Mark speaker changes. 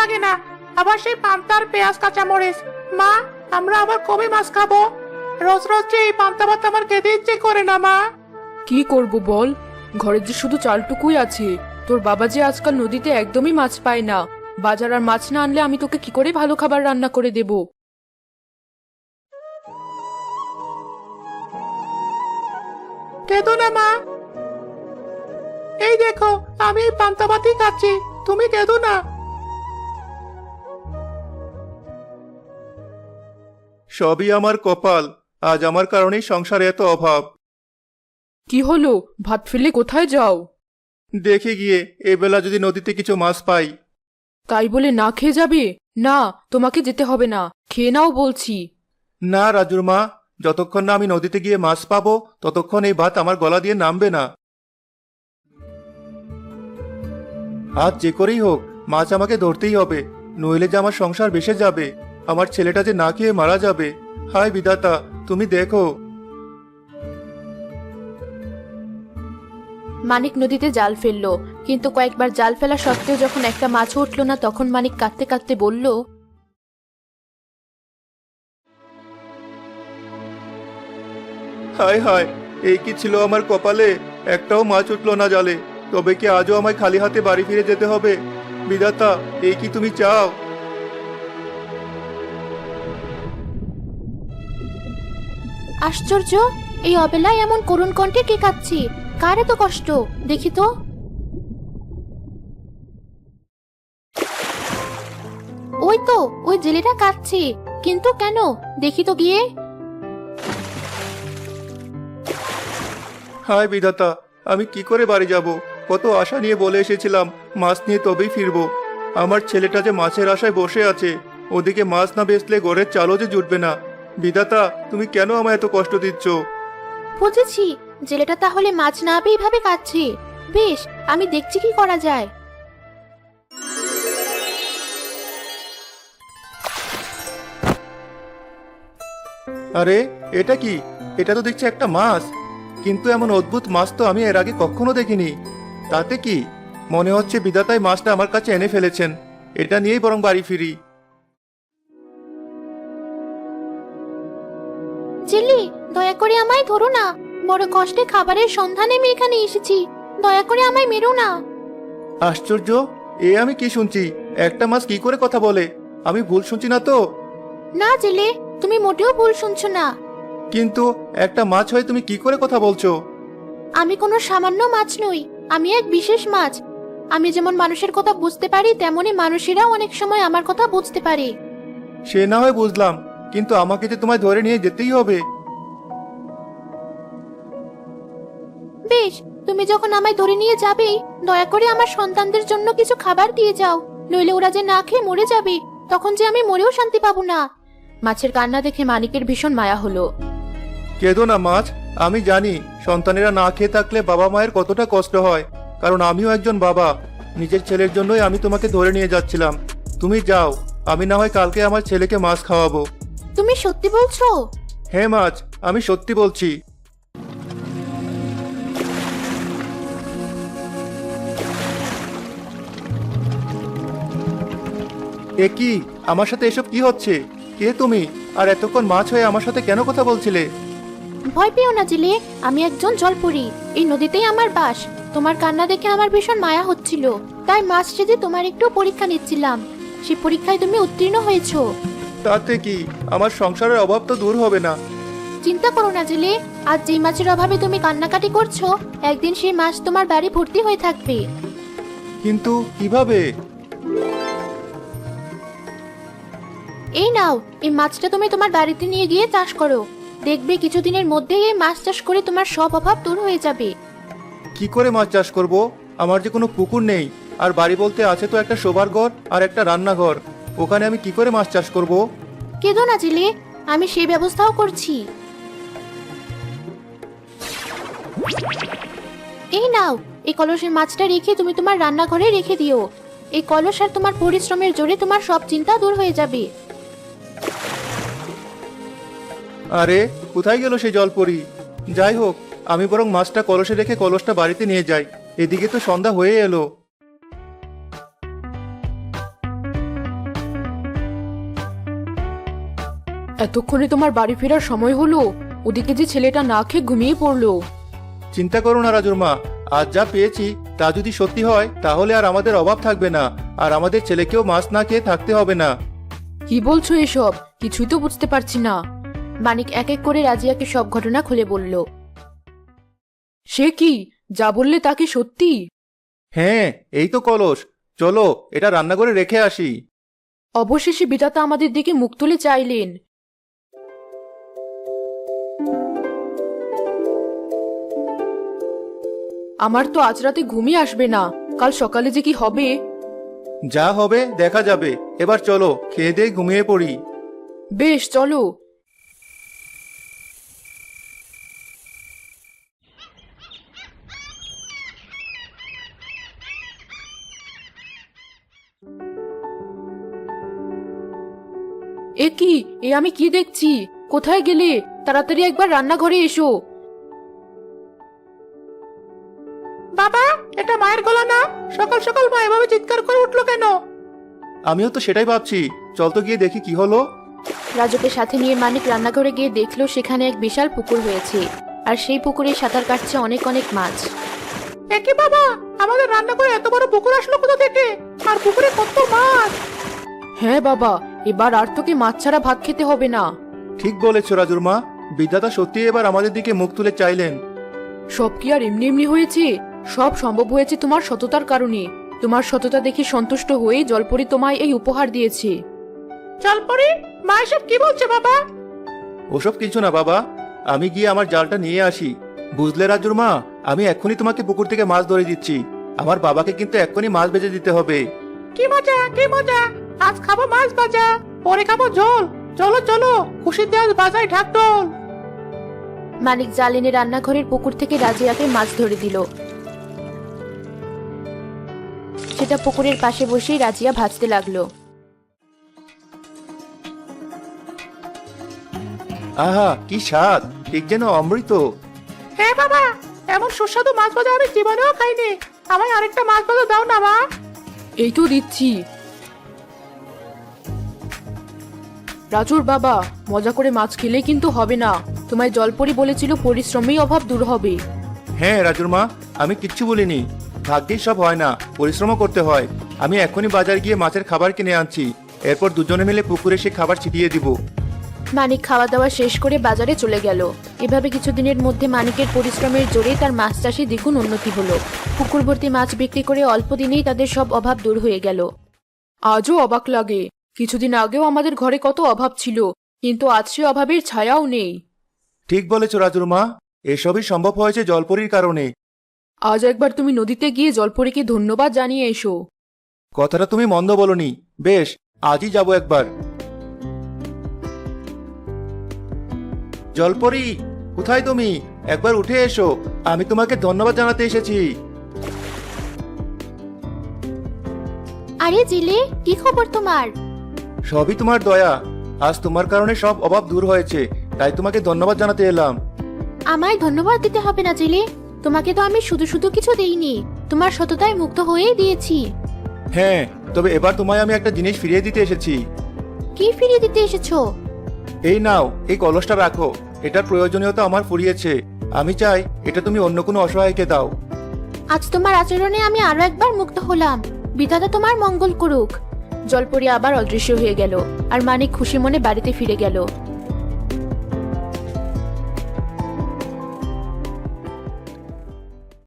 Speaker 1: লাগে না। আবার সেই পান্তার পেঁয়াজ কাঁচামরিচ। মা, আমরা আবার কবে মাছ খাবো? রোজ রোজ যে এই পান্তা ভাত আমার খেতে ইচ্ছে করে না মা।
Speaker 2: কি করব বল, ঘরে যে শুধু চালটুকুই আছে। তোর বাবা যে আজকাল নদীতে একদমই মাছ পায় না। বাজার আর মাছ না আনলে আমি তোকে কি করে ভালো খাবার রান্না করে দেব?
Speaker 1: কেঁদো না মা। এই দেখো, আমি এই পান্তা ভাতই খাচ্ছি, তুমি কেঁদো না।
Speaker 3: সবই আমার কপাল, আজ আমার কারণেই সংসারে এত অভাব।
Speaker 2: কি হলো, ভাত ফেলে কোথায় যাও?
Speaker 3: দেখে গিয়ে এবেলা যদি নদীতে কিছু মাছ পাই।
Speaker 2: তাই বলে না খেয়ে যাবে? না, তোমাকে যেতে হবে না, খেয়ে নাও বলছি।
Speaker 3: না রাজুর মা, যতক্ষণ না আমি নদীতে গিয়ে মাছ পাবো ততক্ষণ এই ভাত আমার গলা দিয়ে নামবে না। আজ যে করেই হোক মাছ আমাকে ধরতেই হবে, নইলে যে আমার সংসার ভেসে যাবে, আমার ছেলেটা যে না খেয়ে মারা যাবে। হায় বিধাতা, তুমি দেখো।
Speaker 4: মানিক নদীতে জাল ফেললো, কিন্তু কয়েকবার জাল ফেলা সত্ত্বেও যখন একটা মাছও উঠল না, তখন মানিক কাঁদতে কাঁদতে বলল,
Speaker 3: হায় হায়, এই কি ছিল আমার কপালে? একটাও মাছ উঠলো না জালে। তবে কি আজও আমায় খালি হাতে বাড়ি ফিরে যেতে হবে? বিধাতা, এই কি তুমি চাও?
Speaker 4: আশ্চর্য, এই অবেলায় এমন করুণ কণ্ঠে কে কাঁদছে? কার এত কষ্ট দেখি তো। ওই তো, ওই জেলেটা কাঁদছে, কিন্তু কেন দেখি তো গিয়ে।
Speaker 3: হায় বিধাতা, আমি কি করে বাড়ি যাব? কত আশা নিয়ে বলে এসেছিলাম মাছ নিয়ে তবেই ফিরবো। আমার ছেলেটা যে মাছের আশায় বসে আছে, ওদিকে মাছ না বেচলে ঘরের চালও যে জুটবে না। বিধাতা, তুমি কেন আমায় এত কষ্ট দিচ্ছ?
Speaker 4: বুঝেছি, জেলেটা তাহলে মাছ না পেয়ে এইভাবে কাঁদছে। বেশ, আমি দেখছি কি করা যায়।
Speaker 3: আরে, এটা কি? এটা তো দেখছি একটা মাছ, কিন্তু এমন অদ্ভুত মাছ তো আমি এর আগে কখনো দেখিনি। তাতে কি, মনে হচ্ছে বিধাতাই মাছটা আমার কাছে এনে ফেলেছেন। এটা নিয়েই বরং বাড়ি ফিরি।
Speaker 4: জেলে, দয়া করে আমায় ধরো না। বড় কষ্টে খাবারের সন্ধানে আমি এখানে এসেছি, দয়া করে আমায় মেরো না।
Speaker 3: আশ্চর্য, এ আমি কি শুনছি? একটা মাছ কি করে কথা বলে? আমি ভুল শুনছি না তো?
Speaker 4: না জেলে, তুমি মোটেও ভুল শুনছো না।
Speaker 3: কিন্তু একটা মাছ হয়ে তুমি কি করে কথা বলছো?
Speaker 4: আমি কোনো সামান্য মাছ নই, আমি এক বিশেষ মাছ। আমি যেমন মানুষের কথা বুঝতে পারি, তেমনি মানুষেরাও অনেক সময় আমার কথা বুঝতে পারে।
Speaker 3: সে না হয় বুঝলাম, কিন্তু আমাকে যে তোমায় ধরে নিয়ে যেতেই হবে।
Speaker 4: বেশ, তুমি যখন আমায় ধরে নিয়ে যাবেই, দয়া করে আমার সন্তানদের জন্য কিছু খাবার দিয়ে যাও, নইলে ওরা যে না খেয়ে মরে যাবে, তখন যে আমি মরেও শান্তি পাবো না। মাছের কান্না দেখে মানিকের ভীষণ মায়া হলো।
Speaker 3: কেঁদো না মাছ, আমি জানি সন্তানেরা না খেয়ে থাকলে বাবা মায়ের কতটা কষ্ট হয়, কারণ আমিও একজন বাবা। নিজের ছেলের জন্যই আমি তোমাকে ধরে নিয়ে যাচ্ছিলাম। তুমি যাও, আমি না হয় কালকে আমার ছেলেকে মাছ খাওয়াবো।
Speaker 4: তুমি সত্যি বলছো?
Speaker 3: হ্যাঁ মাছ, আমি সত্যি বলছি। এ কি, আমার সাথে এসব কি হচ্ছে? কে তুমি? আর এতক্ষণ মাছ হয়ে আমার সাথে কেন কথা বলছিলে?
Speaker 4: ভয় পেও না জেলে, আমি একজন জলপরী। এই নদীতেই আমার বাস। তোমার কান্না দেখে আমার ভীষণ মায়া হচ্ছিল, তাই মাছ সেজে তোমার একটু পরীক্ষা নিচ্ছিলাম। সেই পরীক্ষায় তুমি উত্তীর্ণ হয়েছো।
Speaker 3: তাতে কি, আমার সংসারের অভাব তো দূর হবে না।
Speaker 4: চিন্তা করো না জেলে, আজ যেই মাছের অভাবে তুমি কান্নাকাটি করছো, একদিন সেই মাছ তোমার বাড়ি ভর্তি হয়ে থাকবে।
Speaker 3: কিন্তু কিভাবে?
Speaker 4: এই নাও, এই মাছটা তুমি তোমার বাড়িতে নিয়ে গিয়ে চাষ করো। দেখবে কিছুদিনের মধ্যেই এই মাছ চাষ করে তোমার সব অভাব দূর হয়ে যাবে।
Speaker 3: কি করে মাছ চাষ করব? আমার যে কোনো পুকুর নেই, আর বাড়ি বলতে আছে তো একটা শোবার ঘর আর একটা রান্নাঘর। ওখানে আমি কি করে মাছ চাষ করব?
Speaker 4: কেঁদো না জেলে, আমি সেই ব্যবস্থাও করছি। এই নাও, এই কলসের মাছটা রেখে তুমি তোমার রান্নাঘরে রেখে দিও। এই কলস আর তোমার পরিশ্রমের জোরে তোমার সব চিন্তা দূর হয়ে যাবে।
Speaker 3: আরে, কোথায় গেল সেই জলপরি? যাই হোক, আমি বরং মাছটা কলসে রেখে কলসটা বাড়িতে নিয়ে যাই। এদিকে তো সন্ধ্যা হয়ে এলো।
Speaker 2: এতক্ষণে তোমার বাড়ি ফেরার সময় হলো, ওদিকে যে ছেলেটা না খেয়ে ঘুমিয়ে পড়লো।
Speaker 3: চিন্তা করো না রাজুর মা, আজ যা পেয়েছি তা যদি সত্যি হয় তাহলে আর আমাদের অভাব থাকবে না, আর আমাদের ছেলেকেও মাছ না খেয়ে থাকতে হবে না।
Speaker 2: কি বলছো এসব? কিছুই তো বুঝতে পারছি না।
Speaker 4: মানিক এক এক করে রাজিয়াকে সব ঘটনা খুলে বলল।
Speaker 2: সে কি, যা বললে তা কি সত্যি?
Speaker 3: হ্যাঁ, এই তো কলস, চলো এটা রান্না করে রেখে আসি।
Speaker 2: অবশেষে বিধাতা আমাদের দিকে মুখ তুলে চাইলেন। আমার তো আজ রাতে ঘুমই আসবে না, কাল সকালে যে কি হবে।
Speaker 3: যা হবে দেখা যাবে, এবার চলো খেয়ে দিয়ে ঘুমিয়ে পড়ি।
Speaker 2: বেশ, চলো। এ কি, এ আমি কি দেখছি? কোথায় গেলে? তাড়াতাড়ি একবার রান্নাঘরে এসো।
Speaker 1: বাবা, এটা মায়ের গলা না? সকাল সকাল মা এভাবে চিৎকার করে উঠলো কেন?
Speaker 3: আমিও তো সেটাই ভাবছি, চল তো গিয়ে দেখি কি হলো।
Speaker 4: রাজুকে সাথে নিয়ে মানিক রান্নাঘরে গিয়ে দেখলো সেখানে এক বিশাল পুকুর হয়েছে, আর সেই পুকুরে সাঁতার কাটছে অনেক অনেক মাছ।
Speaker 1: একই বাবা, আমাদের রান্নাঘরে এত বড় পুকুর আসলো কোথা থেকে? আর পুকুরে কত মাছ!
Speaker 2: হ্যাঁ বাবা, এবার আর তোকে মাছ ছাড়া ভাত খেতে হবে না।
Speaker 3: ঠিক বলেছ রাজুর মা, বিধাতা সত্যি এবার আমাদের দিকে মুখ তুলে চাইলেন।
Speaker 2: সব কি আর এমনি এমনি হয়েছে? সব সম্ভব হয়েছে তোমার সততার কারণে। তোমার সততা দেখে সন্তুষ্ট হয়ে জলপরি তোমায় এই উপহার দিয়েছে।
Speaker 1: জলপরি, মা এসব কি বলছে বাবা?
Speaker 3: ওসব কিছু না বাবা, আমি গিয়ে আমার জালটা নিয়ে আসি। বুঝলে রাজুর মা, আমি এক্ষুনি তোমাকে পুকুর থেকে মাছ ধরে দিচ্ছি। আমার বাবাকে কিন্তু এক্ষুনি মাছ ভেজে দিতে হবে।
Speaker 1: কি মজা, কি মজা! আজ খাবো মাছ ভাজা, পরে খাবো ঝোল। চলো চলো, খুশিতে আজ বাজায় ঢাকঢোল।
Speaker 4: মানিক জাল এনে রান্নাঘরের পুকুর থেকে রাজিয়াকে মাছ ধরে দিল। সেটা পুকুরের পাশে বসেই রাজিয়া ভাজতে লাগলো।
Speaker 3: আহা কি স্বাদ, ঠিক যেন অমৃত।
Speaker 1: হ্যাঁ বাবা, এমন সুস্বাদু মাছ ভাজা আমি জীবনেও খাইনি। আমায় আরেকটা মাছ ভাজা দাও না মা।
Speaker 2: এই তো দিচ্ছি। রাজুর বাবা, মজা করে মাছ খেলে কিন্তু হবে না। তোমায় জলপরি বলেছিল পরিশ্রমেই অভাব দূর হবে।
Speaker 3: হ্যাঁ রাজুর মা, আমি কিচ্ছু বলিনি। ভাগ্যেই সব হয় না, পরিশ্রমও করতে হয়। আমি এখনই বাজার গিয়ে মাছের খাবার কিনে আনছি, এরপর দুজনে মিলে পুকুরে সে খাবার ছিটিয়ে দিব।
Speaker 4: মানিক খাওয়া দাওয়া শেষ করে বাজারে চলে গেল। এভাবে কিছুদিনের মধ্যে মানিকের পরিশ্রমের জোরে তার মাছ চাষে দ্বিগুণ উন্নতি হলো। পুকুর ভর্তি মাছ বিক্রি করে অল্প দিনেই তাদের সব অভাব দূর হয়ে গেল।
Speaker 2: আজও অবাক লাগে, কিছুদিন আগেও আমাদের ঘরে কত অভাব ছিল, কিন্তু আজ সে অভাবের ছায়াও নেই।
Speaker 3: ঠিক বলেছ রাজুর মা, এসবই সম্ভব হয়েছে জলপরির কারণে।
Speaker 2: আজ একবার তুমি নদীতে গিয়ে জলপরীকে ধন্যবাদ জানিয়ে এসো।
Speaker 3: কথাটা তুমি মন্দ বলনি, বেশ আজই যাব একবার। জলপরি, কোথায় তুমি? একবার উঠে এসো, আমি তোমাকে ধন্যবাদ জানাতে এসেছি।
Speaker 4: আরে জিলে, কি খবর তোমার?
Speaker 3: সবই তোমার দয়া, আজ তোমার কারণে সব অভাব দূর হয়েছে, তাই তোমাকে ধন্যবাদ জানাতে এলাম।
Speaker 4: আমায় ধন্যবাদ দিতে হবে না জিলে, তোমাকে তো আমি শুধু শুধু কিছু দেইনি, তোমার সততায় মুগ্ধ হয়েই দিয়েছি।
Speaker 3: হ্যাঁ, তবে এবার তোমায় আমি একটা জিনিস ফিরিয়ে দিতে এসেছি।
Speaker 4: কি ফিরিয়ে দিতে এসেছো?
Speaker 3: এই নাও, এই কলসটা রাখো, এটার প্রয়োজনীয়তা আমার ফুরিয়েছে। আমি চাই এটা তুমি অন্য কোনো অসহায়কে দাও।
Speaker 4: আজ তোমার আচরণে আমি আরো একবার মুগ্ধ হলাম, বিধাতা তোমার মঙ্গল করুক। জলপরি আবার অদৃশ্য হয়ে গেল, আর মানিক খুশি মনে বাড়িতে ফিরে গেল।